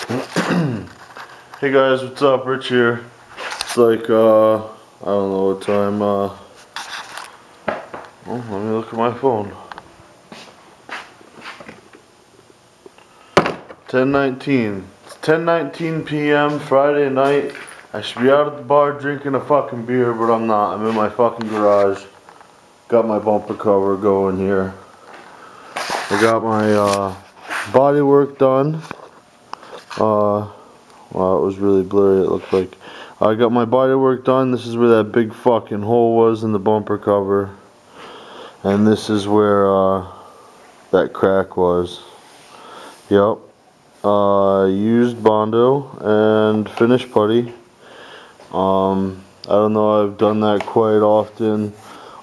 Hey guys, what's up? Rich here. It's like, I don't know what time, well, let me look at my phone. 10:19. It's 10:19 p.m. Friday night. I should be out at the bar drinking a fucking beer, but I'm not. I'm in my fucking garage. Got my bumper cover going here. I got my, body work done. Well, it was really blurry, it looked like. I got my body work done. This is where that big fucking hole was in the bumper cover. And this is where that crack was. Yep. Used bondo and finish putty. I don't know, I've done that quite often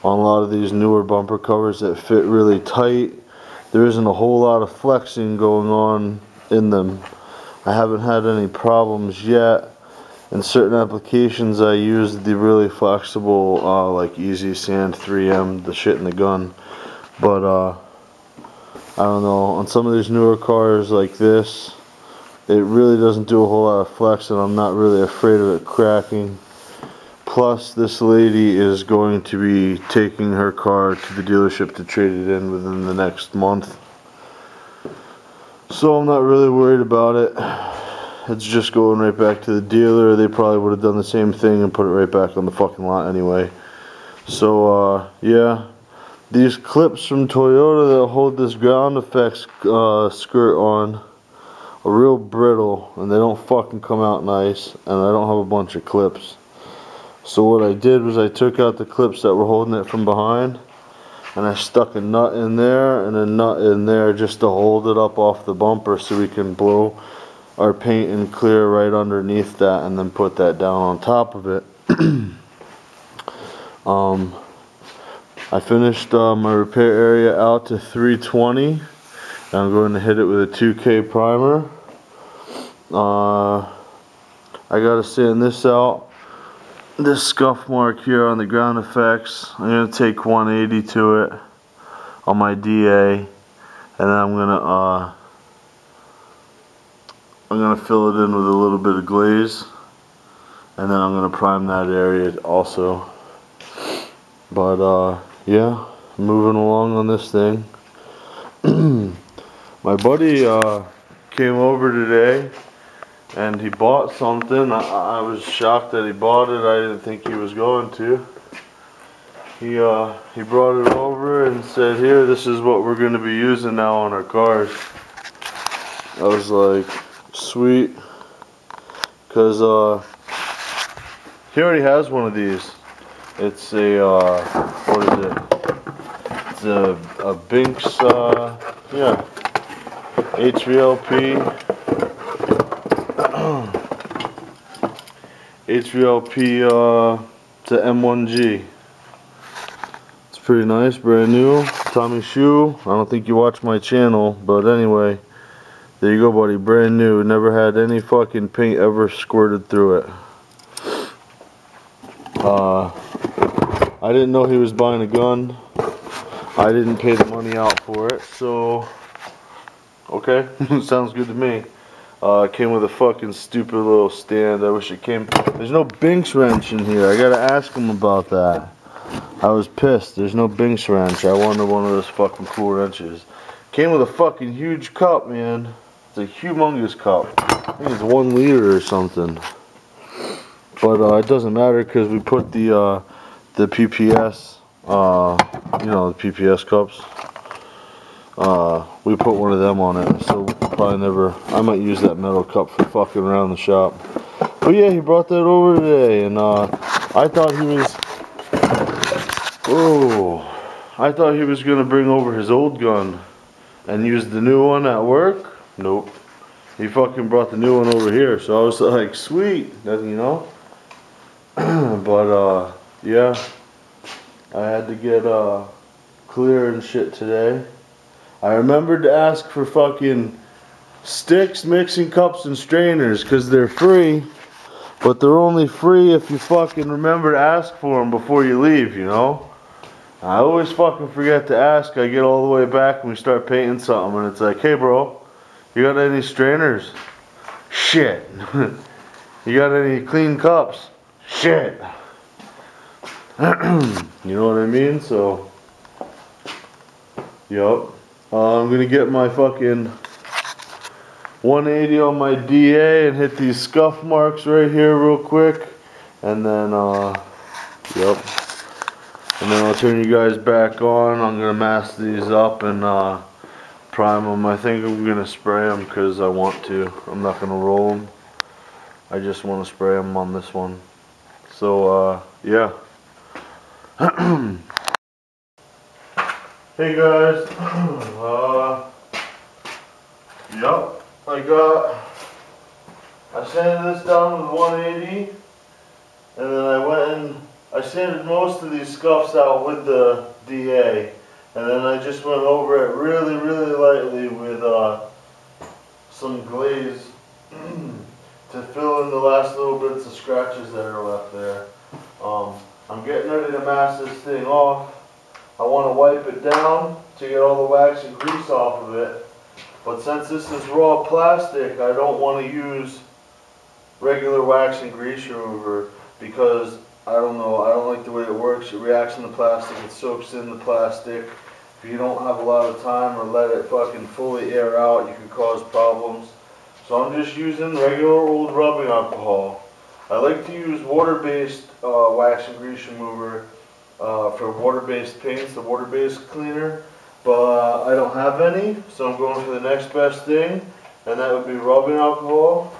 on a lot of these newer bumper covers that fit really tight. There isn't a whole lot of flexing going on in them. I haven't had any problems yet. In certain applications I use the really flexible like Easy Sand 3M, the shit in the gun. But I don't know, on some of these newer cars like this, it really doesn't do a whole lot of flex, and I'm not really afraid of it cracking. Plus, this lady is going to be taking her car to the dealership to trade it in within the next month. So I'm not really worried about it. It's just going right back to the dealer. They probably would have done the same thing and put it right back on the fucking lot anyway. So, yeah. These clips from Toyota that hold this ground effects skirt on are real brittle, and they don't fucking come out nice, and I don't have a bunch of clips. So what I did was I took out the clips that were holding it from behind, and I stuck a nut in there and a nut in there just to hold it up off the bumper so we can blow our paint and clear right underneath that and then put that down on top of it. I finished my repair area out to 320. I'm going to hit it with a 2K primer. I gotta sand this out. This scuff mark here on the ground effects, I'm going to take 180 to it on my DA, and then I'm gonna fill it in with a little bit of glaze, and then I'm gonna prime that area also. But yeah, moving along on this thing. My buddy came over today and he bought something. I was shocked that he bought it. I didn't think he was going to. He brought it over and said, "Here, this is what we're going to be using now on our cars." I was like, sweet, because he already has one of these. It's a what is it? It's a Binks, yeah, HVLP. HVLP, it's a M1G. It's pretty nice, brand new. Tommy shoe. I don't think you watch my channel, but anyway, there you go, buddy. Brand new. Never had any fucking paint ever squirted through it. I didn't know he was buying a gun. I didn't pay the money out for it, so okay, sounds good to me. It came with a fucking stupid little stand. I wish it came. There's no Binks wrench in here. I gotta ask him about that. I was pissed. There's no Binks wrench. I wanted one of those fucking cool wrenches. Came with a fucking huge cup, man. It's a humongous cup. I think it's 1 liter or something. But it doesn't matter because we put the PPS, you know, the PPS cups. We put one of them on it, so probably never. I might use that metal cup for fucking around the shop. But yeah, he brought that over today, and I thought he was. Oh, I thought he was gonna bring over his old gun and use the new one at work. Nope, he fucking brought the new one over here. So I was like, sweet, you know. But yeah, I had to get clear and shit today. I remembered to ask for fucking sticks, mixing cups, and strainers because they're free, but they're only free if you fucking remember to ask for them before you leave, you know? I always fucking forget to ask. I get all the way back and we start painting something and it's like, hey bro, you got any strainers? Shit. You got any clean cups? Shit. You know what I mean? So, yup. I'm gonna get my fucking 180 on my DA and hit these scuff marks right here real quick. And then, yup. And then I'll turn you guys back on. I'm gonna mask these up and prime them. I think I'm gonna spray them because I want to. I'm not gonna roll them. I just want to spray them on this one. So, yeah. Hey guys. Yup. I sanded this down with 180. And then I went and I sanded most of these scuffs out with the DA. And then I just went over it really, really lightly with some glaze to fill in the last little bits of scratches that are left there. I'm getting ready to mask this thing off. I want to wipe it down to get all the wax and grease off of it. But since this is raw plastic, I don't want to use regular wax and grease remover because I don't like the way it works. It reacts in the plastic, it soaks in the plastic. If you don't have a lot of time or let it fucking fully air out, you can cause problems. So I'm just using regular old rubbing alcohol. I like to use water-based wax and grease remover for water-based paints, the water-based cleaner, but I don't have any, so I'm going for the next best thing, and that would be rubbing alcohol.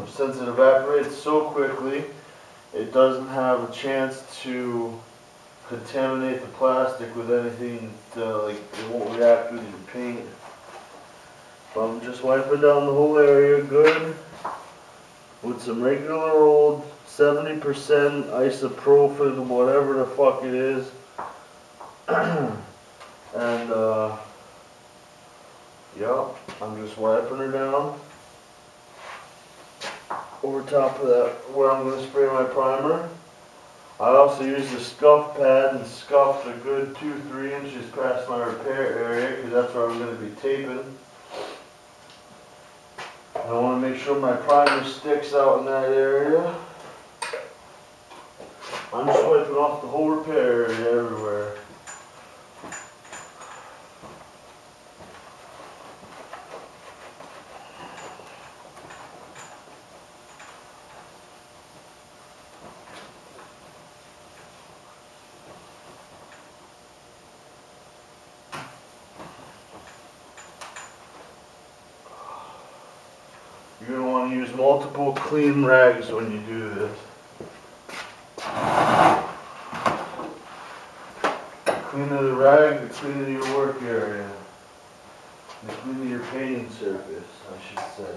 Since it evaporates so quickly, it doesn't have a chance to contaminate the plastic with anything, like it won't react with your paint. But I'm just wiping down the whole area good with some regular old 70% isopropyl, whatever the fuck it is. And yeah, I'm just wiping her down over top of that where I'm going to spray my primer. I also use the scuff pad and scuffed a good 2-3 inches past my repair area because that's where I'm going to be taping. I want to make sure my primer sticks out in that area. I'm just wiping off the whole repair area everywhere. You're going to want to use multiple clean rags when you do this. The cleaner the rag, the cleaner your work area. The cleaner your painting surface, I should say.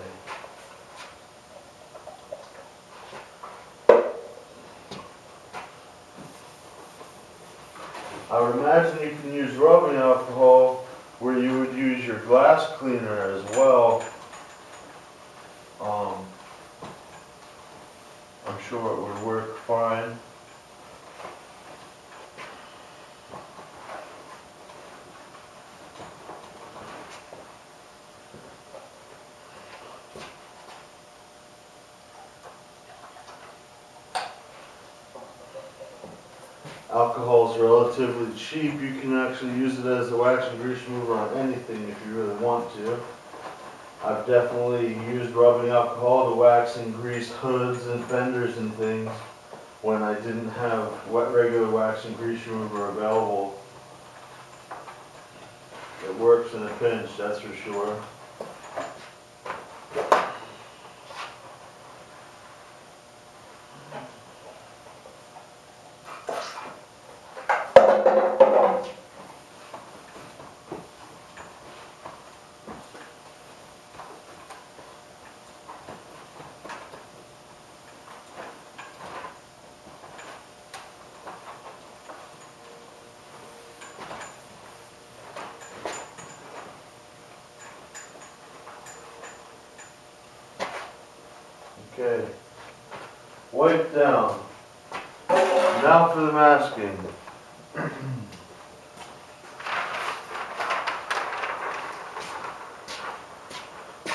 I would imagine you can use rubbing alcohol where you would use your glass cleaner as well. I'm sure it would work fine. Alcohol is relatively cheap. You can actually use it as a wax and grease remover on anything if you really want to. I've definitely used rubbing alcohol to wax and grease hoods and fenders and things when I didn't have regular wax and grease remover available. It works in a pinch, that's for sure. Okay, wipe down. Now for the masking.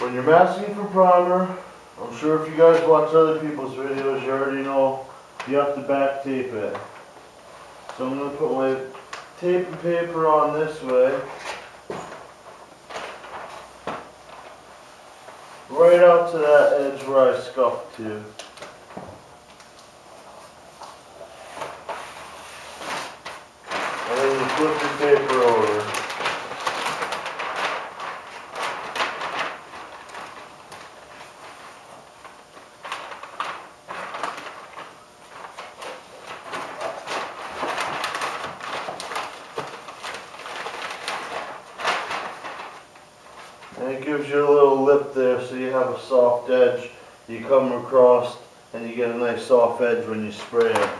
When you're masking for primer, I'm sure if you guys watch other people's videos, you already know you have to back tape it. So I'm going to put my tape and paper on this way. Right out to that edge where I scuffed to. And then you flip your paper over. And it gives you a little lip there so you have a soft edge. You come across and you get a nice soft edge when you spray it.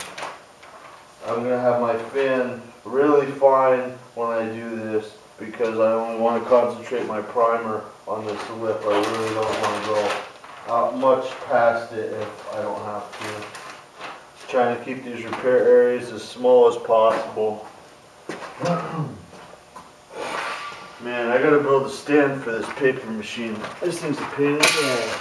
I'm going to have my fan really fine when I do this because I only want to concentrate my primer on this lip. I really don't want to go out much past it if I don't have to. Trying to keep these repair areas as small as possible. Man, I gotta build a stand for this paper machine. This thing's a pain in the ass.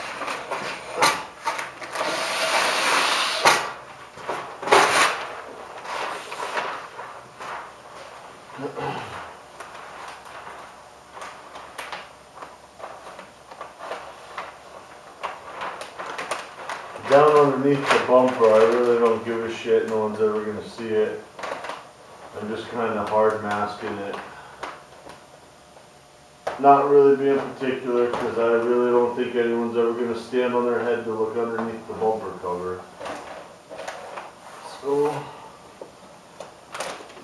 Down underneath the bumper, I really don't give a shit. No one's ever gonna see it. I'm just kind of hard masking it. Not really being particular because I really don't think anyone's ever going to stand on their head to look underneath the bumper cover. So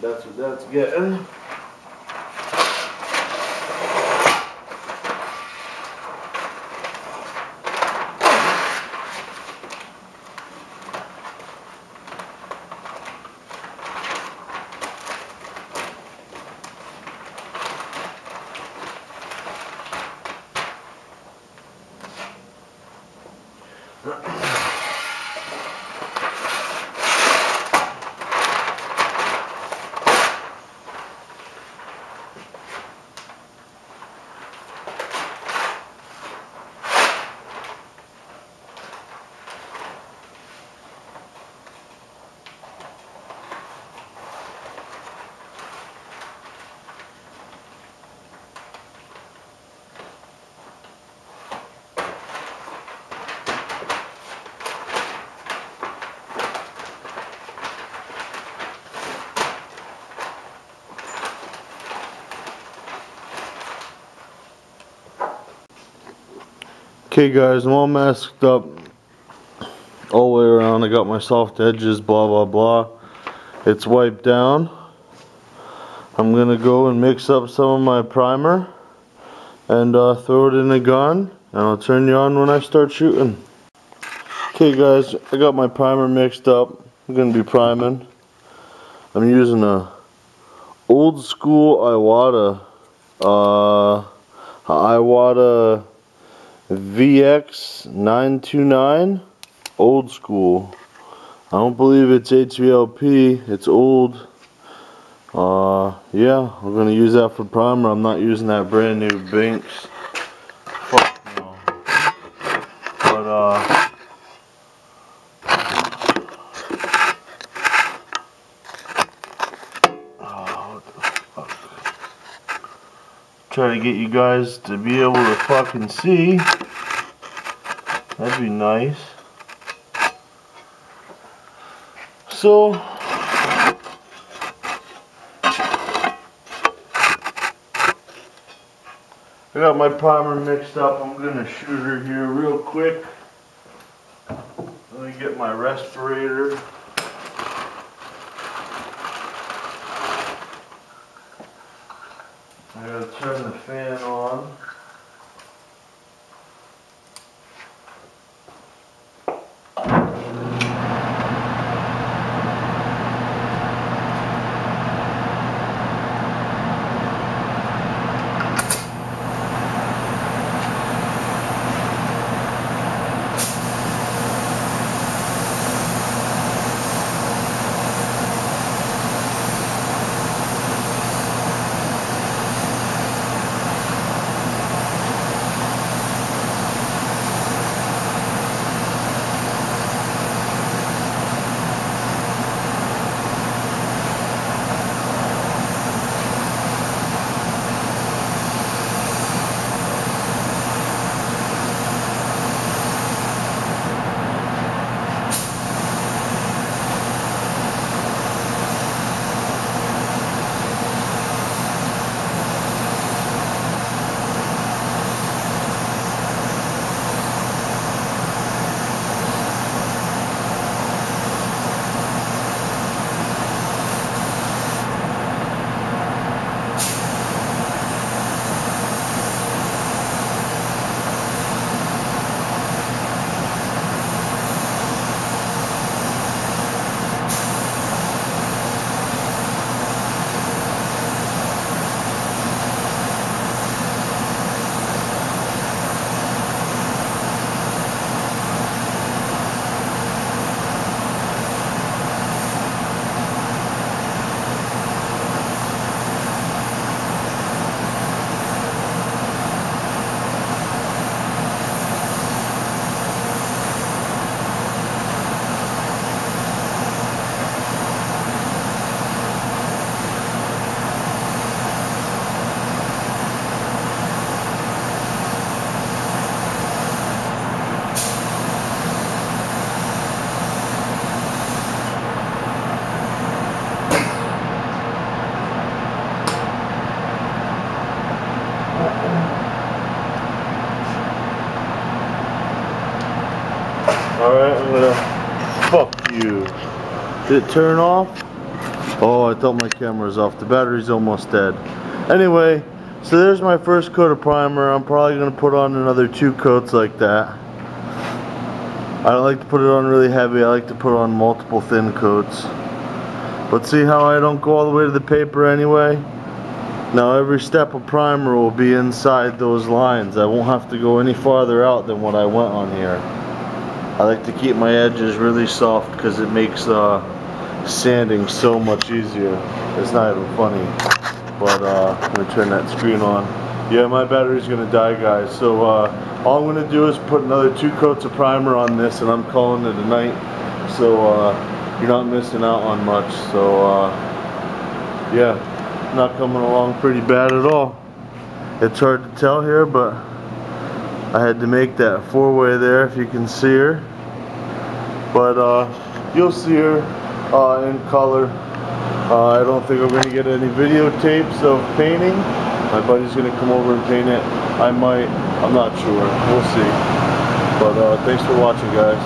that's what that's getting. Okay guys, I'm all masked up all the way around. I got my soft edges, blah blah blah. It's wiped down. I'm gonna go and mix up some of my primer and throw it in a gun, and I'll turn you on when I start shooting. Okay guys, I got my primer mixed up. I'm gonna be priming. I'm using a old school Iwata VX929, old school. I don't believe it's HVLP, it's old. Yeah, I'm gonna use that for primer. I'm not using that brand new Binks. Fuck no. But what the fuck? Try to get you guys to be able to fucking see. That'd be nice. So I got my primer mixed up. I'm gonna shoot her here real quick. Let me get my respirator. I gotta turn the fan on. Alright, I'm gonna... Fuck you. Did it turn off? Oh, I thought my camera was off. The battery's almost dead. Anyway, so there's my first coat of primer. I'm probably gonna put on another 2 coats like that. I don't like to put it on really heavy. I like to put on multiple thin coats. But see how I don't go all the way to the paper anyway? Now every step of primer will be inside those lines. I won't have to go any farther out than what I went on here. I like to keep my edges really soft because it makes sanding so much easier. It's not even funny. But I'm going to turn that screen on. Yeah, my battery's going to die, guys. So all I'm going to do is put another 2 coats of primer on this and I'm calling it a night. So you're not missing out on much. So yeah, not coming along pretty bad at all. It's hard to tell here, but I had to make that 4-way there if you can see her. But you'll see her in color. I don't think I'm going to get any videotapes of painting. My buddy's going to come over and paint it. I might. I'm not sure. We'll see. But thanks for watching, guys.